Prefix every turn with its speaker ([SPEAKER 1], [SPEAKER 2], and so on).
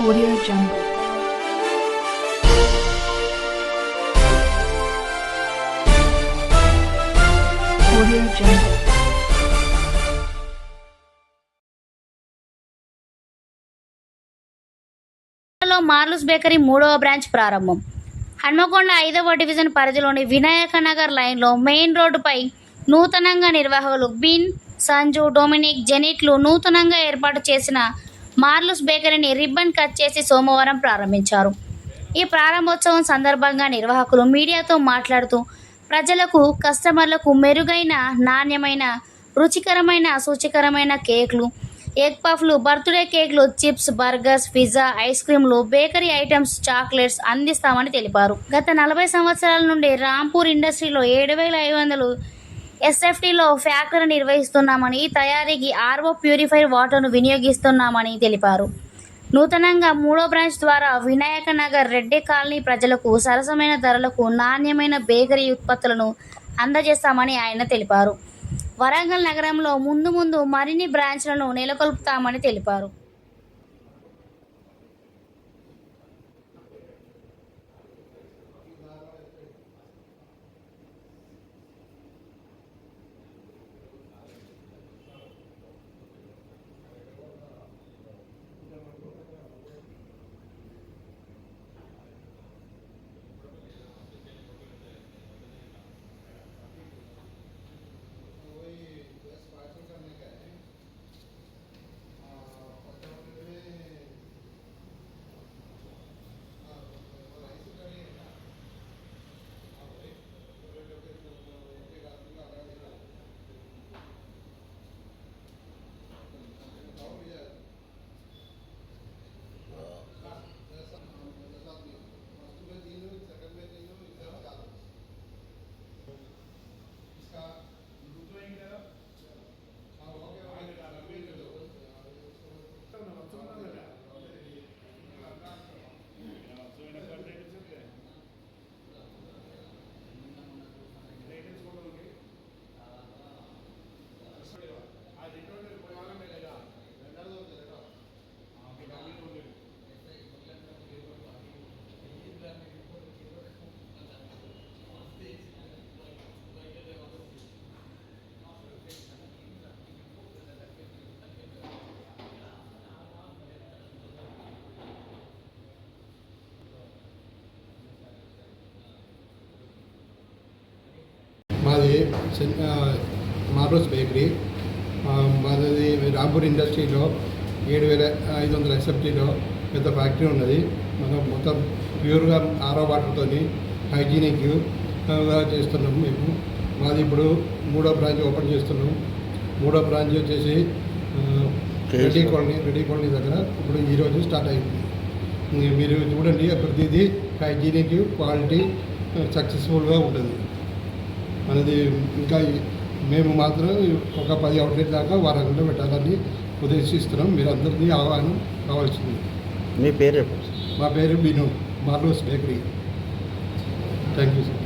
[SPEAKER 1] Audio Jungle. Audio Jungle.
[SPEAKER 2] మార్లూస్ bakery 3వ branch ప్రారంభం. హన్మకొండ 5వ డివిజన్ పరిధిలోని వినాయక నగర్ లైన్లో మెయిన్ రోడ్డుపై నూతనంగా నిర్వాహకులు బిన్, సంజు, డొమినిక్, జెనిట్లు నూతనంగా ఏర్పాటు చేసిన మార్లూస్ బేకరీని రిబ్బన్ కట్ చేసి సోమవారం ప్రారంభించారు. ఈ ప్రారంభోత్సవం సందర్భంగా నిర్వాహకులు మీడియాతో మాట్లాడుతూ ప్రజలకు, కస్టమర్లకు మెరుగైన, నాణ్యమైన, రుచికరమైన, సూచికరమైన కేకులు, ఎగ్ పఫ్లు, బర్త్డే కేకులు, చిప్స్, బర్గర్స్, పిజ్జా, ఐస్ క్రీంలు, బేకరీ ఐటమ్స్, చాక్లెట్స్ అందిస్తామని తెలిపారు. గత 40 సంవత్సరాల నుండి రాంపూర్ ఇండస్ట్రీలో 7,500 SFTలో ఫ్యాక్టరీ నిర్వహిస్తున్నామని, ఈ తయారీకి RO ప్యూరిఫైర్ వాటర్ను వినియోగిస్తున్నామని తెలిపారు. నూతనంగా 3వ బ్రాంచ్ ద్వారా వినాయక నగర్ రెడ్డి కాలనీ ప్రజలకు సరసమైన ధరలకు నాణ్యమైన బేకరీ ఉత్పత్తులను అందజేస్తామని ఆయన తెలిపారు. వరంగల్ నగరంలో ముందు మరిన్ని బ్రాంచ్లను నెలకొల్పుతామని తెలిపారు.
[SPEAKER 3] మాది మార్లూస్ బేకరీ. మాది రాంపూర్ ఇండస్ట్రీలో 7,500 SFTలో పెద్ద ఫ్యాక్టరీ ఉన్నది. మనం మొత్తం ప్యూర్గా RO వాటర్తో హైజీనిక్గా చేస్తున్నాము. మేము మాది ఇప్పుడు 3వ బ్రాంచ్ ఓపెన్ చేస్తున్నాం. 3వ బ్రాంచ్ వచ్చేసి రెడ్డి కాలనీ దగ్గర ఇప్పుడు ఈరోజు స్టార్ట్ అయింది. మీరు చూడండి, ప్రతిదీ హైజీనిక్, క్వాలిటీ, సక్సెస్ఫుల్గా ఉంటుంది అనేది. ఇంకా మేము మాత్రం ఒక 10 అవుట్లెట్ దాకా వారంలో పెట్టాలని ఉద్దేశిస్తున్నాం. మీరు అందరినీ ఆహ్వానం కావాల్సింది.
[SPEAKER 4] మీ పేరు?
[SPEAKER 3] మా పేరు బిను, మార్లూస్ బేకరీ. Thank you sir.